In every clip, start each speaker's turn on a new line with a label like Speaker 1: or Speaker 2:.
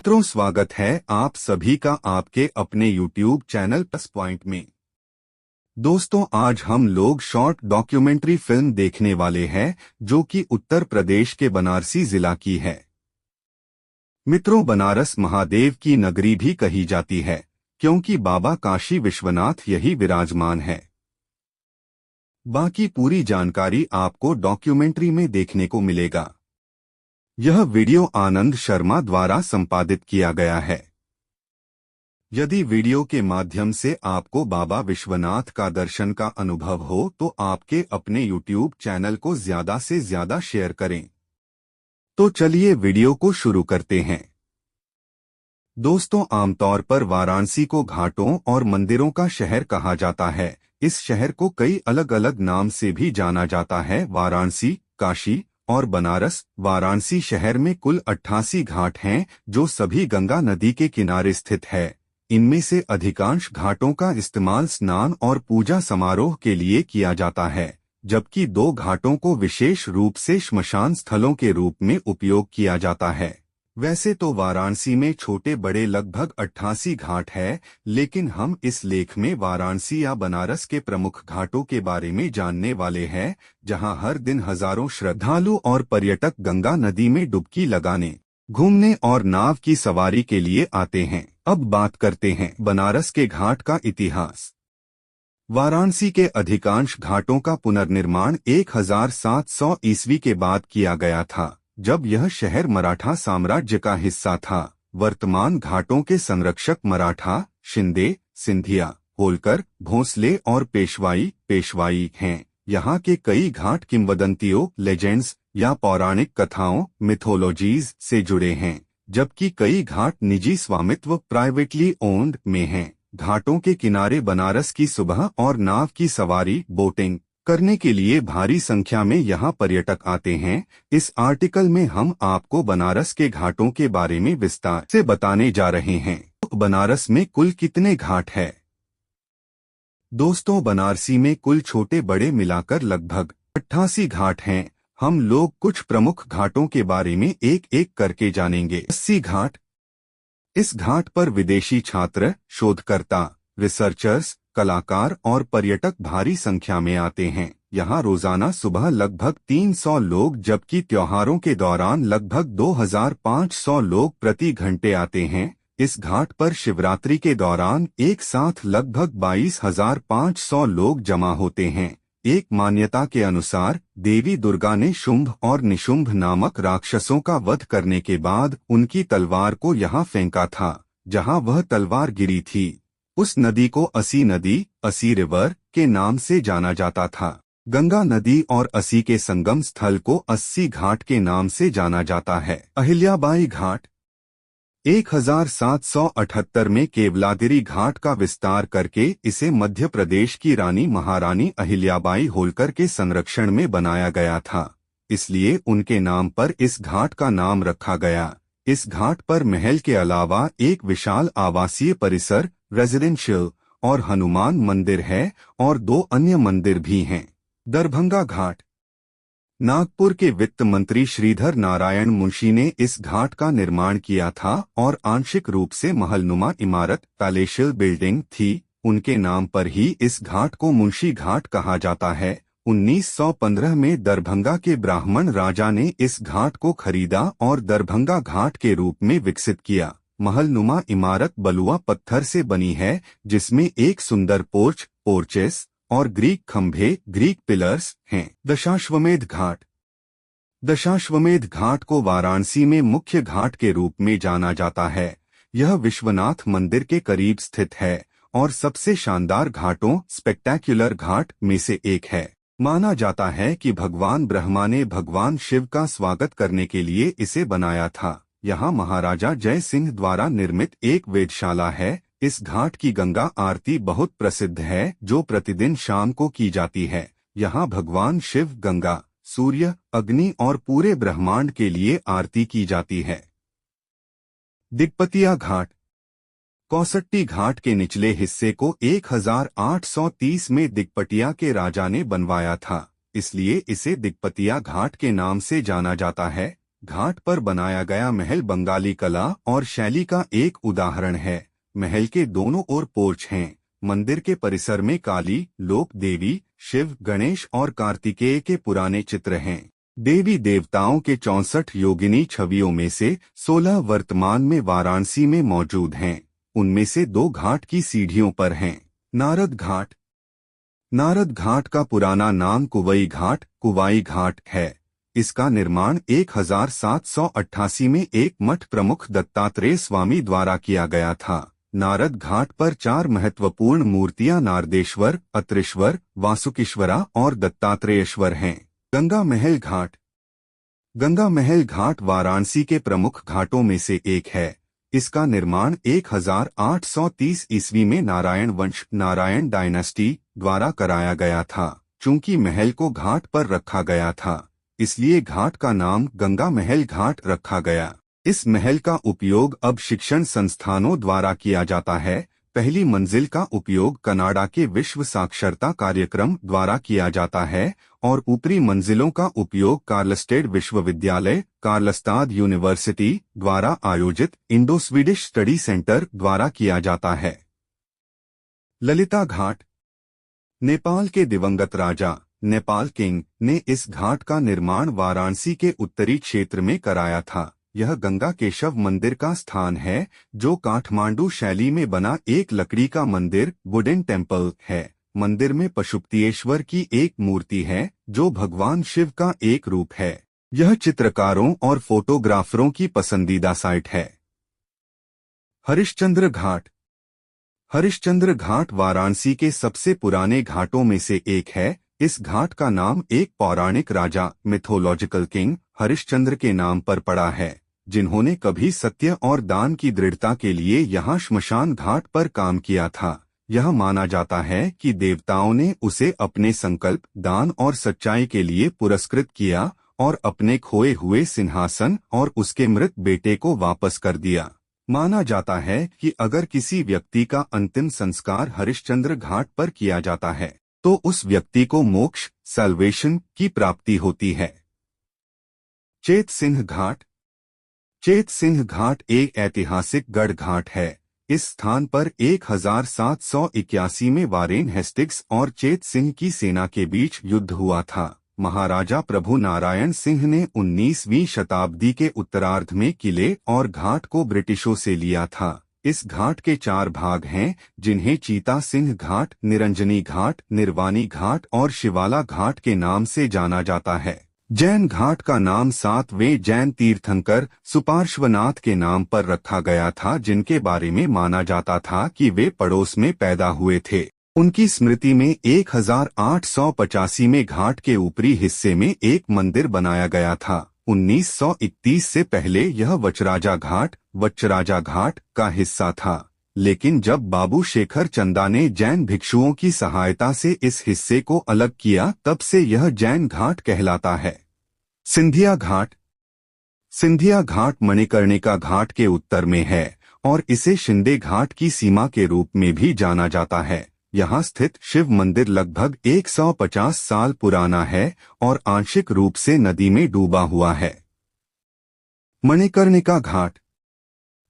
Speaker 1: मित्रों, स्वागत है आप सभी का आपके अपने YouTube चैनल प्लस पॉइंट में। दोस्तों, आज हम लोग शॉर्ट डॉक्यूमेंट्री फिल्म देखने वाले हैं जो कि उत्तर प्रदेश के बनारसी जिला की है। मित्रों, बनारस महादेव की नगरी भी कही जाती है क्योंकि बाबा काशी विश्वनाथ यही विराजमान है। बाकी पूरी जानकारी आपको डॉक्यूमेंट्री में देखने को मिलेगा। यह वीडियो आनंद शर्मा द्वारा संपादित किया गया है। यदि वीडियो के माध्यम से आपको बाबा विश्वनाथ का दर्शन का अनुभव हो तो आपके अपने YouTube चैनल को ज्यादा से ज्यादा शेयर करें। तो चलिए वीडियो को शुरू करते हैं। दोस्तों, आमतौर पर वाराणसी को घाटों और मंदिरों का शहर कहा जाता है। इस शहर को कई अलग अलग नाम से भी जाना जाता है। वाराणसी, काशी और बनारस। वाराणसी शहर में कुल 88 घाट हैं जो सभी गंगा नदी के किनारे स्थित है। इनमें से अधिकांश घाटों का इस्तेमाल स्नान और पूजा समारोह के लिए किया जाता है, जबकि 2 घाटों को विशेष रूप से श्मशान स्थलों के रूप में उपयोग किया जाता है। वैसे तो वाराणसी में छोटे बड़े लगभग 88 घाट है, लेकिन हम इस लेख में वाराणसी या बनारस के प्रमुख घाटों के बारे में जानने वाले हैं, जहां हर दिन हजारों श्रद्धालु और पर्यटक गंगा नदी में डुबकी लगाने, घूमने और नाव की सवारी के लिए आते हैं। अब बात करते हैं बनारस के घाट का इतिहास। वाराणसी के अधिकांश घाटों का पुनर्निर्माण 1700 ईस्वी के बाद किया गया था, जब यह शहर मराठा साम्राज्य का हिस्सा था। वर्तमान घाटों के संरक्षक मराठा, शिंदे, सिंधिया, होलकर, भोंसले और पेशवाई हैं। यहाँ के कई घाट किंवदंतियों, लेजेंड्स या पौराणिक कथाओं, मिथोलॉजीज से जुड़े हैं, जबकि कई घाट निजी स्वामित्व, प्राइवेटली ओन्ड में हैं। घाटों के किनारे बनारस की सुबह और नाव की सवारी, बोटिंग करने के लिए भारी संख्या में यहाँ पर्यटक आते हैं। इस आर्टिकल में हम आपको बनारस के घाटों के बारे में विस्तार से बताने जा रहे हैं। बनारस में कुल कितने घाट है? दोस्तों, बनारसी में कुल छोटे बड़े मिलाकर लगभग 88 घाट हैं। हम लोग कुछ प्रमुख घाटों के बारे में एक एक करके जानेंगे। 80 घाट। इस घाट पर विदेशी छात्र, शोधकर्ता, रिसर्चर्स, कलाकार और पर्यटक भारी संख्या में आते हैं। यहाँ रोजाना सुबह लगभग 300 लोग, जबकि त्योहारों के दौरान लगभग 2500 लोग प्रति घंटे आते हैं। इस घाट पर शिवरात्रि के दौरान एक साथ लगभग 22,500 लोग जमा होते हैं। एक मान्यता के अनुसार देवी दुर्गा ने शुंभ और निशुंभ नामक राक्षसों का वध करने के बाद उनकी तलवार को यहाँ फेंका था। जहाँ वह तलवार गिरी थी, उस नदी को असी नदी, असी रिवर के नाम से जाना जाता था। गंगा नदी और असी के संगम स्थल को 80 घाट के नाम से जाना जाता है। अहिल्याबाई घाट। 1778 में केवलादेवी घाट का विस्तार करके इसे मध्य प्रदेश की रानी महारानी अहिल्याबाई होलकर के संरक्षण में बनाया गया था, इसलिए उनके नाम पर इस घाट का नाम रखा गया। इस घाट पर महल के अलावा एक विशाल आवासीय परिसर, रेजिडेंशियल और हनुमान मंदिर है और 2 अन्य मंदिर भी हैं। दरभंगा घाट। नागपुर के वित्त मंत्री श्रीधर नारायण मुंशी ने इस घाट का निर्माण किया था और आंशिक रूप से महलनुमा इमारत, पैलेशियल बिल्डिंग थी। उनके नाम पर ही इस घाट को मुंशी घाट कहा जाता है। 1915 में दरभंगा के ब्राह्मण राजा ने इस घाट को खरीदा और दरभंगा घाट के रूप में विकसित किया। महलनुमा इमारत बलुआ पत्थर से बनी है, जिसमें एक सुंदर पोर्चेस और ग्रीक खंभे, ग्रीक पिलर्स हैं। दशाश्वमेध घाट। दशाश्वमेध घाट को वाराणसी में मुख्य घाट के रूप में जाना जाता है। यह विश्वनाथ मंदिर के करीब स्थित है और सबसे शानदार घाटों, स्पेक्टेक्युलर घाट में से एक है। माना जाता है कि भगवान ब्रह्मा ने भगवान शिव का स्वागत करने के लिए इसे बनाया था। यहाँ महाराजा जय सिंह द्वारा निर्मित एक वेधशाला है। इस घाट की गंगा आरती बहुत प्रसिद्ध है, जो प्रतिदिन शाम को की जाती है। यहाँ भगवान शिव, गंगा, सूर्य, अग्नि और पूरे ब्रह्मांड के लिए आरती की जाती है। दिग्पतिया घाट। कौसट्टी घाट के निचले हिस्से को 1830 में दिग्पटिया के राजा ने बनवाया था, इसलिए इसे दिग्पतिया घाट के नाम से जाना जाता है। घाट पर बनाया गया महल बंगाली कला और शैली का एक उदाहरण है। महल के दोनों ओर पोर्च हैं। मंदिर के परिसर में काली, लोक देवी, शिव, गणेश और कार्तिकेय के पुराने चित्र हैं। देवी देवताओं के 64 योगिनी छवियों में से 16 वर्तमान में वाराणसी में मौजूद हैं। उनमें से 2 घाट की सीढ़ियों पर हैं। नारद घाट। नारद घाट का पुराना नाम कुवाई घाट है। इसका निर्माण 1788 में एक मठ प्रमुख दत्तात्रेय स्वामी द्वारा किया गया था। नारद घाट पर 4 महत्वपूर्ण मूर्तियां नारदेश्वर, अत्रेश्वर, वासुकीश्वरा और दत्तात्रेयश्वर हैं। गंगा महल घाट। गंगा महल घाट वाराणसी के प्रमुख घाटों में से एक है। इसका निर्माण 1830 ईस्वी में नारायण डायनेस्टी द्वारा कराया गया था। चूंकि महल को घाट पर रखा गया था, इसलिए घाट का नाम गंगा महल घाट रखा गया। इस महल का उपयोग अब शिक्षण संस्थानों द्वारा किया जाता है। पहली मंजिल का उपयोग कनाडा के विश्व साक्षरता कार्यक्रम द्वारा किया जाता है और ऊपरी मंजिलों का उपयोग कार्लस्टेड विश्वविद्यालय, कार्लस्ताद यूनिवर्सिटी द्वारा आयोजित इंडो स्वीडिश स्टडी सेंटर द्वारा किया जाता है। ललिता घाट। नेपाल के दिवंगत राजा नेपाल किंग ने इस घाट का निर्माण वाराणसी के उत्तरी क्षेत्र में कराया था। यह गंगा केशव मंदिर का स्थान है, जो काठमांडू शैली में बना एक लकड़ी का मंदिर वुडन टेम्पल है। मंदिर में पशुपतियेश्वर की एक मूर्ति है, जो भगवान शिव का एक रूप है। यह चित्रकारों और फोटोग्राफरों की पसंदीदा साइट है। हरिश्चंद्र घाट। हरिश्चंद्र घाट वाराणसी के सबसे पुराने घाटों में से एक है। इस घाट का नाम एक पौराणिक राजा मिथोलॉजिकल किंग हरिश्चंद्र के नाम पर पड़ा है, जिन्होंने कभी सत्य और दान की दृढ़ता के लिए यहाँ श्मशान घाट पर काम किया था। यह माना जाता है कि देवताओं ने उसे अपने संकल्प, दान और सच्चाई के लिए पुरस्कृत किया और अपने खोए हुए सिंहासन और उसके मृत बेटे को वापस कर दिया। माना जाता है कि अगर किसी व्यक्ति का अंतिम संस्कार हरिश्चंद्र घाट पर किया जाता है, तो उस व्यक्ति को मोक्ष, सल्वेशन की प्राप्ति होती है। चेत सिंह घाट। चेत सिंह घाट एक ऐतिहासिक गढ़ घाट है। इस स्थान पर 1781 में वारेन हेस्टिंग्स और चेत सिंह की सेना के बीच युद्ध हुआ था। महाराजा प्रभु नारायण सिंह ने 19वीं शताब्दी के उत्तरार्ध में किले और घाट को ब्रिटिशों से लिया था। इस घाट के 4 भाग हैं, जिन्हें चीता सिंह घाट, निरंजनी घाट, निर्वाणी घाट और शिवाला घाट के नाम से जाना जाता है। जैन घाट का नाम 7वें जैन तीर्थंकर सुपार्श्वनाथ के नाम पर रखा गया था, जिनके बारे में माना जाता था कि वे पड़ोस में पैदा हुए थे। उनकी स्मृति में 1885 में घाट के ऊपरी हिस्से में एक मंदिर बनाया गया था। 1931 से पहले यह वचराजा घाट का हिस्सा था, लेकिन जब बाबू शेखर चंदा ने जैन भिक्षुओं की सहायता से इस हिस्से को अलग किया, तब से यह जैन घाट कहलाता है। सिंधिया घाट। सिंधिया घाट मणिकर्णिका घाट के उत्तर में है और इसे शिंदे घाट की सीमा के रूप में भी जाना जाता है। यहाँ स्थित शिव मंदिर लगभग 150 साल पुराना है और आंशिक रूप से नदी में डूबा हुआ है। मणिकर्णिका घाट।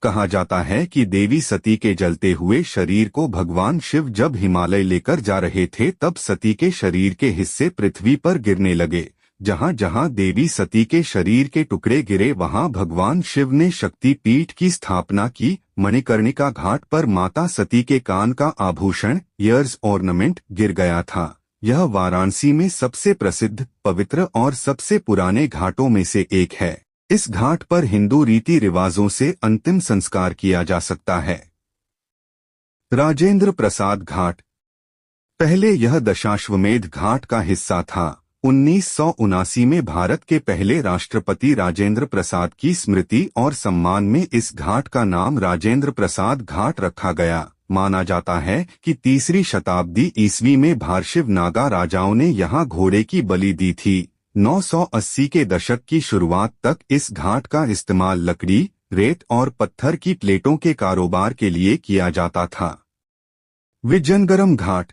Speaker 1: कहा जाता है कि देवी सती के जलते हुए शरीर को भगवान शिव जब हिमालय लेकर जा रहे थे, तब सती के शरीर के हिस्से पृथ्वी पर गिरने लगे। जहां जहां देवी सती के शरीर के टुकड़े गिरे, वहां भगवान शिव ने शक्ति पीठ की स्थापना की। मणिकर्णिका घाट पर माता सती के कान का आभूषण, ईयर्स ऑर्नामेंट, गिर गया था। यह वाराणसी में सबसे प्रसिद्ध, पवित्र और सबसे पुराने घाटों में से एक है। इस घाट पर हिंदू रीति रिवाजों से अंतिम संस्कार किया जा सकता है। राजेंद्र प्रसाद घाट। पहले यह दशाश्वमेध घाट का हिस्सा था 1979 में भारत के पहले राष्ट्रपति राजेंद्र प्रसाद की स्मृति और सम्मान में इस घाट का नाम राजेंद्र प्रसाद घाट रखा गया। माना जाता है कि 3री शताब्दी ईस्वी में भारशिव नागा राजाओं ने यहाँ घोड़े की बलि दी थी। 980 के दशक की शुरुआत तक इस घाट का इस्तेमाल लकड़ी, रेत और पत्थर की प्लेटों के कारोबार के लिए किया जाता था। विजयनगरम घाट।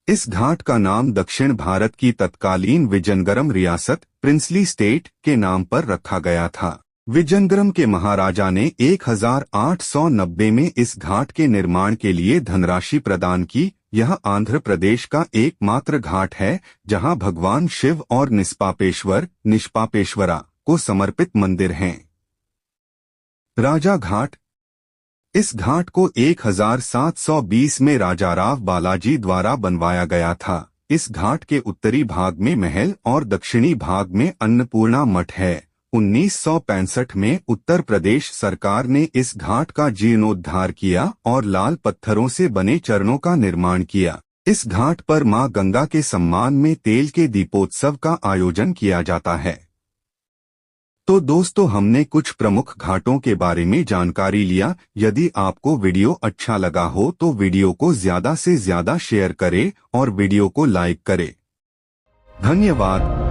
Speaker 1: इस घाट का नाम दक्षिण भारत की तत्कालीन विजयनगरम रियासत प्रिंसली स्टेट के नाम पर रखा गया था। विजयनगरम के महाराजा ने 1890 में इस घाट के निर्माण के लिए धनराशि प्रदान की। यह आंध्र प्रदेश का एकमात्र घाट है जहां भगवान शिव और निष्पापेश्वरा को समर्पित मंदिर हैं। राजा घाट। इस घाट को 1720 में राजा राव बालाजी द्वारा बनवाया गया था। इस घाट के उत्तरी भाग में महल और दक्षिणी भाग में अन्नपूर्णा मठ है। 1965 में उत्तर प्रदेश सरकार ने इस घाट का जीर्णोद्धार किया और लाल पत्थरों से बने चरणों का निर्माण किया। इस घाट पर मां गंगा के सम्मान में तेल के दीपोत्सव का आयोजन किया जाता है। तो दोस्तों, हमने कुछ प्रमुख घाटों के बारे में जानकारी लिया। यदि आपको वीडियो अच्छा लगा हो तो वीडियो को ज्यादा से ज्यादा शेयर करें और वीडियो को लाइक करें। धन्यवाद।